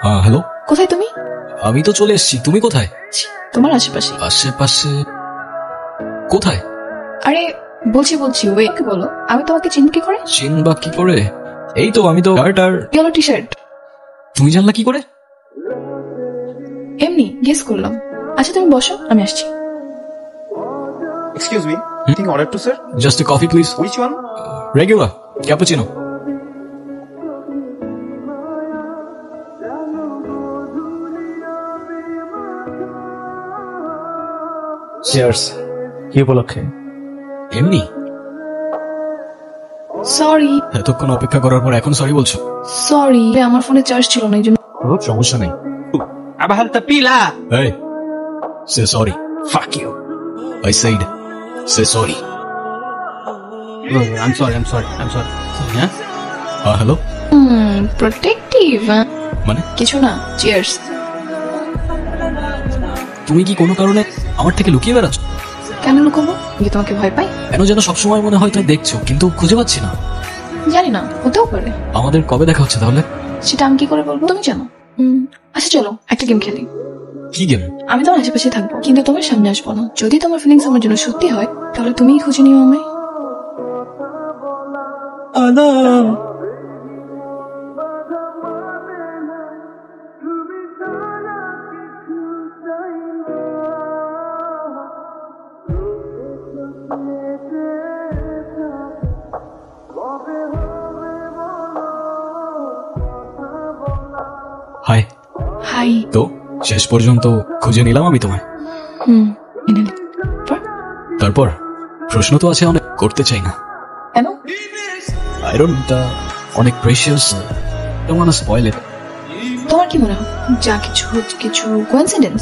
হ্যাঁ হ্যালো, কোথায় তুমি? আমি তো চলে এসেছি। তুমি কোথায়? তোমার আশেপাশে। আশেপাশে কোথায়? আরে বলছি ওকে বলো, আমি তোমাকে চিনব কি করে? চিনবা কি করে? এই তো আমি তো শার্ট আর ইয়েলো টি শার্ট। তুমি জানলা কি করে? এমনি গেস করলাম। আচ্ছা তুমি বসো, আমি আসছি। Excuse me, anything order to sir? Just a coffee please. Which one? Regular cappuccino. Cheers. কি উপলক্ষে? এমনি সরি। এতক্ষণ অপেক্ষা করার পর এখন সরি বলছো? সরি, আমার ফোনে চার্জ ছিল না, এই জন্য। কোনো সমস্যা নেই। আবার হালতা পিলা। এই say sorry. Fuck you. I said say sorry. I'm sorry. হ্যাঁ? Hello, protective. মানে কিছু না, চিয়ার্স। তুমি কি কোনো কারণে আমার থেকে লুকিয়ে বেড়াচ্ছ? কেন লুকাবো? যে তোমাকে ভয় পাই? কেন যেন সবসময় মনে হয় তুমি দেখছো, কিন্তু খুঁজে পাচ্ছি না। জানি না, হতেও পারে। আমাদের কবে দেখা হচ্ছে তাহলে? সেটা আমি কি করে বলবো, তুমি জানো। আচ্ছা চলো একটা গেম খেলি। কি গেম? আমি তোমার আশেপাশে থাকবো, কিন্তু তোমার সামনে আসবো না। যদি তোমার ফিলিংস আমার জন্য সত্যি হয়, তাহলে তুমিই খুঁজে নিও আমায়। হাই। হাই। তো শেষ পর্যন্ত খুঁজে নিলাম আমি তোমায়। এনে নে। তারপর প্রশ্ন তো আছে অনেক, করতে চাই না। কেন? আয়রনটা অনেক precious, don't want to spoil it. তোমার কি মনে হয় যা কিছু কোইন্সিডেন্স?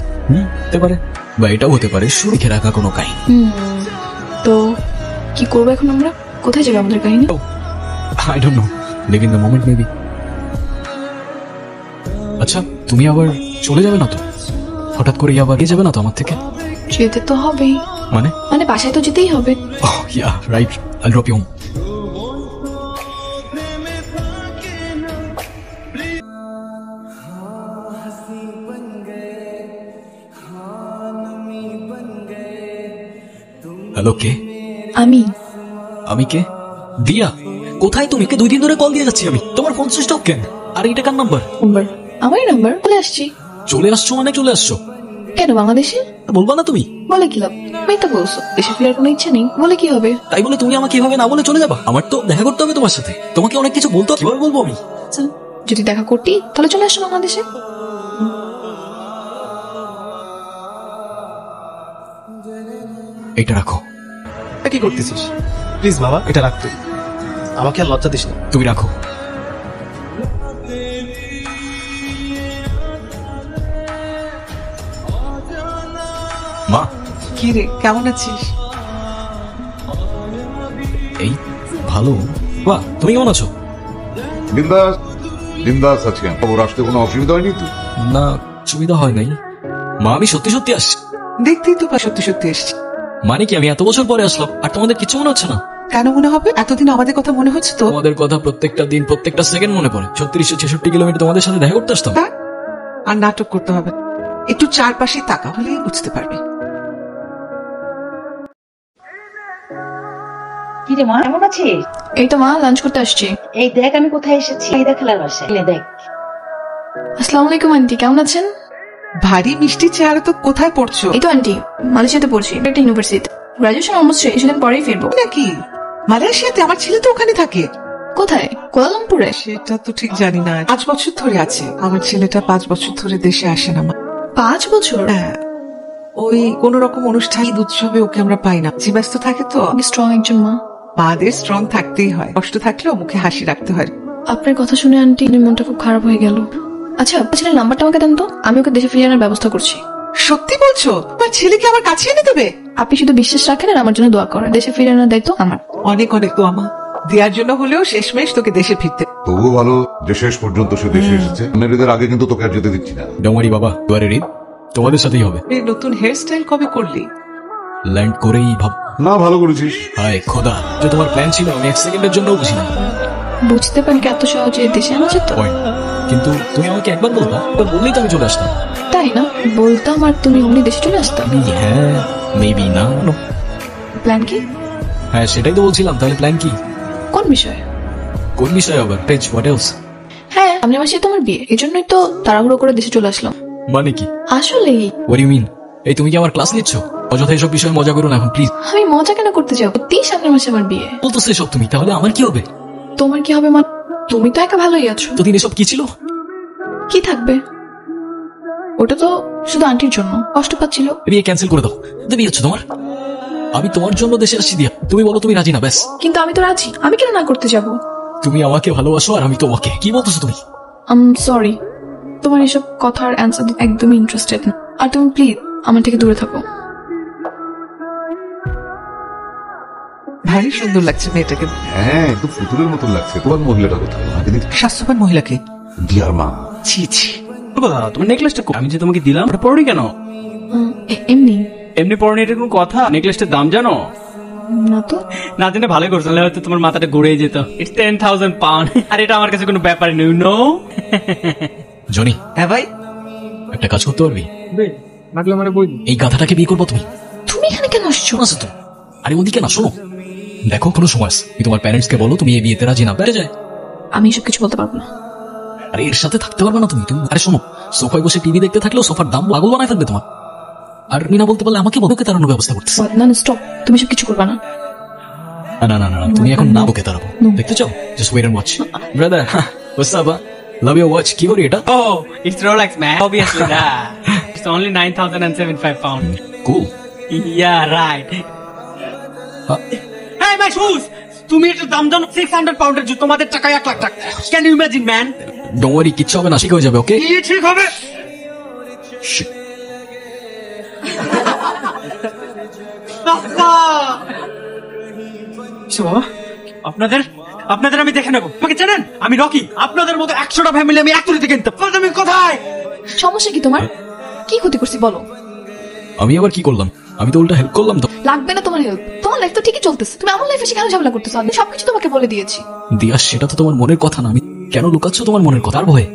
হতে পারে, বা এটাও হতে পারে শুরু লিখে রাখা কোনো কাহিনী। তো কি করবো এখন আমরা? কোথায় যাবে আমাদের কাহিনী? I don't know, live in the moment maybe. আচ্ছা তুমি আবার চলে যাবে না তো? হঠাৎ করে আবার গিয়ে যাবে না তো আমার থেকে? যেতে তো হবেই। মানে বাসায় তো যেতেই হবে। ইয়া রাইট, আইল ড্রপ ইউ হোম। হ্যালো, কে? আমি কে? দিয়া, কোথায় তুমি? 2 দিন ধরে কল দিয়ে যাচ্ছি আমি, তোমার ফোন সুইচ অফ কেন? আর এটা কার নাম্বার? আমারই নাম্বার। চলে আসছি। চলে আসছো মানে চলে আসছো কেন বাংলাদেশে? বলবা না তুমি? বলে কি লাভ? মেয়ে তো বলছো দেশে ফেরার কোনো ইচ্ছা নেই, বলে কি হবে? তাই বলে তুমি আমাকে এভাবে না বলে চলে যাবা? আমার তো দেখা করতে হবে তোমার সাথে, তোমাকে অনেক কিছু বলতে হবে, কিভাবে বলবো আমি? আচ্ছা, যদি দেখা করতি তাহলে চলে আসো বাংলাদেশে। এটা রাখো। কি করতেছিস? প্লিজ বাবা, এটা রাখ তুই। আমাকে আর লজ্জা দিস না। তুমি রাখো। মা। কি রে, কেমন আছিস? এই ভালো। বাহ, তুমি কেমন আছো? বিন্দাস বিন্দাস আছি। খবর আসতে কোনো অসুবিধা হয়নি তো? না, সুবিধা হয় নাই মা, আমি সত্যি সত্যি আসছি। দেখতেই তো সত্যি সত্যি এসছি। মানে কি আমি এত বছর পরে আসলাম আর তোমাদের কিছু মনে হচ্ছে না? কেন মনে হবে? এতদিন আমাদের কথা মনে হচ্ছে তো। তোমাদের কথা প্রত্যেকটা দিন প্রত্যেকটা সেকেন্ড মনে পড়ে। 3666 কিলোমিটার তোমাদের সাথে দেখা করতে আসতাম। আর নাটক করতে হবে, একটু চারপাশে তাকা হলেই বুঝতে পারবে। কিরে মা, কেমন আছিস? এই তো মা, লাঞ্চ করতে আসছি। এই দেখ আমি কোথায় এসেছি, এই দেখ খেলার বাসায়। দেখ। আসসালামু আলাইকুম আন্টি, কেমন আছেন? ভারী মিষ্টি চেহারা তো। কোথায় পড়ছো? এই তো আন্টি, মালয়েশিয়াতে পড়ছি, একটা ইউনিভার্সিটি। গ্রাজুয়েশন অলমোস্ট শেষ, কিছুদিন পরেই ফিরবো। নাকি মালয়েশিয়াতে? আমার ছেলে তো ওখানে থাকে। কোথায়? কুয়ালালামপুরে? সেটা তো ঠিক জানি না। 5 বছর ধরে আছে আমার ছেলেটা। 5 বছর ধরে দেশে আসে না। 5 বছর? হ্যাঁ, ওই কোন রকম অনুষ্ঠান, ঈদ উৎসবে ওকে আমরা পাই না। যে ব্যস্ত থাকে তো। স্ট্রং একজন মা। মাদের স্ট্রং থাকতেই হয়, কষ্ট থাকলেও মুখে হাসি রাখতে হয়। আপনার কথা শুনে আন্টি মনটা খুব খারাপ হয়ে গেল। আচ্ছা, ছেলের নাম্বারটা আমাকে দেন তো, আমি ওকে দেশে ফিরিয়ে আনার ব্যবস্থা করছি। সত্যি বলছো? তোমার ছেলেকে আমার কাছে এনে দেবে? আপনি শুধু বিশ্বাস রাখেন আর আমার জন্য দোয়া করেন। দেশে ফিরিয়ে আনার দায়িত্ব আমার। অনেক অনেক দোয়া মা, দেওয়ার জন্য হলেও শেষমেশ তোকে দেশে ফিরতে। তবুও ভালো যে শেষ পর্যন্ত সে দেশে এসেছে। মেয়েদের আগে কিন্তু তোকে আর যেতে দিচ্ছি না। ডোমারি বাবা, দুয়ারের ঈদ তোমাদের সাথেই হবে। এই নতুন হেয়ার স্টাইল কবে করলি? ল্যান্ড করেই ভাব। না, ভালো করেছিস। হায় খোদা, যে তোমার প্ল্যান ছিল আমি 1 সেকেন্ডের জন্য বুঝি না। বুঝতে পারি এত সহজে দেশে আনা যেত। পয়েন্ট। কিন্তু তুমি আমাকে একবার বলবা, একবার বললেই তো আমি চলে আসতাম। তাই না? বলতাম আর তুমি অমনি দেশে চলে আসতাম। হ্যাঁ, মেবি না। প্ল্যান কি? হ্যাঁ, সেটাই তো বলছিলাম। তাহলে প্ল্যান কি? কোন বিষয়ে? কোন বিষয় আবার? Page what else? হ্যাঁ, সামনের মাসে তোমার বিয়ে, এই জন্যই তো তাড়াহুড়ো করে দেশে চলে আসলাম। মানে কি? আসলেই। What you mean? এই তুমি কি আমার ক্লাস নিচ্ছ? অযথা এসব বিষয়ে মজা করো না এখন প্লিজ। আমি মজা কেন করতে যাবো? সামনের মাসে আমার বিয়ে। বলতো এসব তুমি, তাহলে আমার কি হবে? তোমার কি হবে? মানে তুমি তো একা ভালোই আছো। তো দিন এসব কি ছিল? কি থাকবে? ওটা তো শুধু আন্টির জন্য কষ্ট পাচ্ছিল। বিয়ে ক্যান্সেল করে দাও। বিয়ে হচ্ছে তোমার? আমি তোমার জন্য দেশে আসছি দিয়া। তুমি বলো তুমি রাজি না, ব্যাস। কিন্তু আমি তো রাজি। আমি কেন না করতে যাব? তুমি আমাকে ভালোবাসো আর আমি তোমাকে। কি বলতেছো তুমি? সরি, তোমার এসব কথার অ্যান্সার একদমই ইন্টারেস্টেড না। আর তুমি প্লিজ আমার থেকে দূরে থাকো। ভারী সুন্দর লাগছে মেয়েটাকে। হ্যাঁ, একদম পুতুলের মতন লাগছে। তোমার মহিলাটা কোথায়? আমাকে দিতে স্বাস্থ্যবান মহিলাকে। দিয়ার মা। ছি ছি। বাবা, তোমার নেকলেসটা আমি যে তোমাকে দিলাম ওটা পরনি কেন? এমনি। এমনি পরনি, এটা কোন কথা? নেকলেসটার দাম জানো? না তো। না জেনে ভালোই করছো, নাহলে হয়তো তোমার মাথাটা ঘুরে যেত। It's 10,000 pound. আর এটা আমার কাছে কোনো ব্যাপার নেই, নো। জনি, হ্যাঁ ভাই। একটা কাজ করতে পারবি? লাগলে আমার বই। এই গাধাটাকে বিয়ে করবো তুমি? তুমি এখানে কেন আসছো? শোনো তো। আরে ওদিকে না, শোনো। দেখো কোনো সময় আছে, তুমি তোমার প্যারেন্টস কে বলো তুমি এই বিয়েতে রাজি না, বেড়ে যায়। আমি এসব কিছু বলতে পারবো না। আরে এর সাথে থাকতে পারবে না তুমি। তুমি আরে শোনো, সোফায় বসে টিভি দেখতে থাকলেও সোফার দাম পাগল বানায় ফেলবে তোমার। আর মিনা বলতে পারলে আমাকে বলকে তাড়ানোর ব্যবস্থা করতেছে। না না, স্টপ। তুমি সব কিছু করবা না। না না না না, তুমি এখন না বকে তাড়াবো। দেখতে চাও? Just wait and watch. Brother, what's up? Love you watch. কি করি এটা? Oh, it's Rolex, man. Obviously, that. It's only 9,075 pounds. Cool. Yeah, right. Hey, my shoes! তুমি এটার দাম জানো? 600 পাউন্ডের জুতো, তোমাদের টাকায় 1 লাখ টাকা। Can you imagine, man? Don't worry, কিচ্ছু হবে না, ঠিক হয়ে যাবে। ওকে, কি ঠিক হবে? বাবা! বাবা, আপনাদের আমি দেখে নেবো। আমাকে জানেন, আমি রকি। আপনাদের মতো 100টা ফ্যামিলি আমি এক তুলিতে কিনতাম। তুমি কোথায়? সমস্যা কি তোমার? কি ক্ষতি করছি বলো? আমি আবার কি করলাম? আমি তো উল্টা হেল্প করলাম তো। লাগবে না তোমার হেল্প। তোমার লাইফ তো ঠিকই চলতেছে। তুমি আমার লাইফে কেন ঝামেলা করতেছো? আমি সবকিছু তোমাকে বলে দিয়েছি। দিয়া, সেটা তো তোমার মনের কথা না। আমি কেন লুকাচ্ছ তোমার মনের কথা? আর ভয়ে?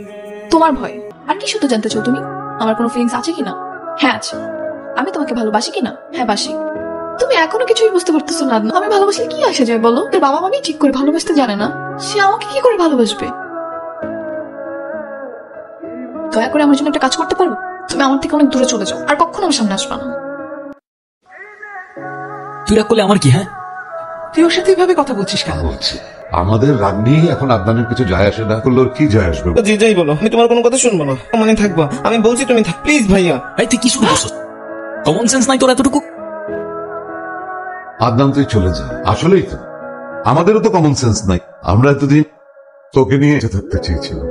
তোমার ভয়। আর কি শুধু জানতে চাও তুমি? আমার কোনো ফিলিংস আছে কিনা? হ্যাঁ আছে। আমি তোমাকে ভালোবাসি কিনা? হ্যাঁ বাসি। তুমি এখনো কিছুই বুঝতে পারতেছো না। আমি ভালোবাসলে কি আসে যায় বলো? তোর বাবা মামি ঠিক করে ভালোবাসতে জানে না, সে আমাকে কি করে ভালোবাসবে? দয়া করে আমার জন্য একটা কাজ করতে পারো? তুমি আমার থেকে অনেক দূরে চলে যাও, আর কখনো আমার সামনে আসবা না। তুই রাগ করলে আমার কি? হ্যাঁ, তুই ওর সাথে এভাবে কথা বলছিস কেন? বলছি আমাদের রাগ নিয়ে এখন আদনানের কিছু যায় আসে না। করলে ওর কি যায় আসবে? জি যাই বলো, আমি তোমার কোনো কথা শুনবো না। মানে থাকবো, আমি বলছি তুমি থাক প্লিজ ভাইয়া। এই তুই কি শুরু করছো? কমন সেন্স নাই তোর এতটুকু? আদনান তুই চলে যা। আসলেই তো আমাদেরও তো কমন সেন্স নাই। আমরা এতদিন তোকে নিয়ে বেঁচে থাকতে চেয়েছিলাম।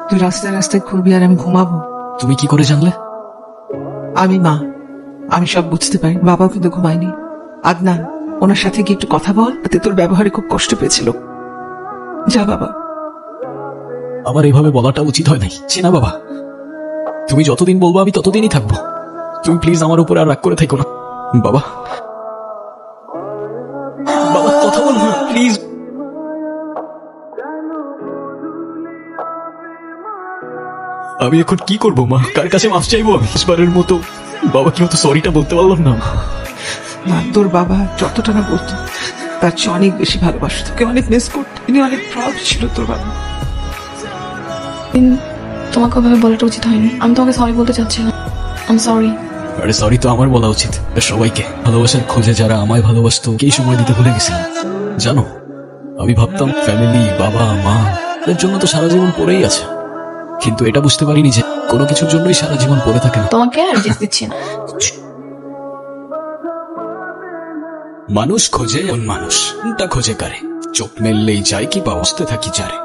তুই রাস্তায় রাস্তায় ঘুরবি আর আমি ঘুমাবো? তুমি কি করে জানলে? আমি মা, আমি সব বুঝতে পারি। বাবাও কিন্তু ঘুমায়নি। আদনান, ওনার সাথে গিয়ে একটু কথা বল। তাতে তোর ব্যবহারে খুব কষ্ট পেয়েছিল। যা বাবা। আমার এভাবে বলাটা উচিত হয় নাই। চেনা বাবা, তুমি যতদিন বলবো আমি ততদিনই থাকবো। তুমি প্লিজ আমার উপরে আর রাগ করে থেকো না। বাবা, বাবা কথা বল না প্লিজ। আমি এখন কি করবো মা? কার কাছে মাফ চাইবো আমি? শেষবারের মতো বাবাকে হয়তো সরিটা বলতে পারলাম না। না, তোর বাবা যতটা না বলতো তার চেয়ে অনেক বেশি ভালোবাসতো। তোকে অনেক মিস করতো। তিনি অনেক প্রাউড ছিল তোর বাবা। তোমাকে ওভাবে বলাটা উচিত হয়নি। আমি তোমাকে সরি বলতে চাচ্ছি না। I am sorry. আরে সরি তো আমার বলা উচিত। সবাইকে ভালোবাসার খোঁজে যারা আমায় ভালোবাসতো এই সময় দিতে ভুলে গেছিলাম। জানো, আমি ভাবতাম ফ্যামিলি, বাবা মা এর জন্য তো সারা জীবন পড়েই আছে। কিন্তু এটা বুঝতে পারিনি যে কোনো কিছুর জন্যই সারা জীবন পড়ে থাকে না। তোমাকে আর জিত দিচ্ছি না। মানুষ খোঁজে মানুষ, কোনটা খোঁজে কারে? চোখ মেললেই যায় কি বা বসতে থাকি যারে।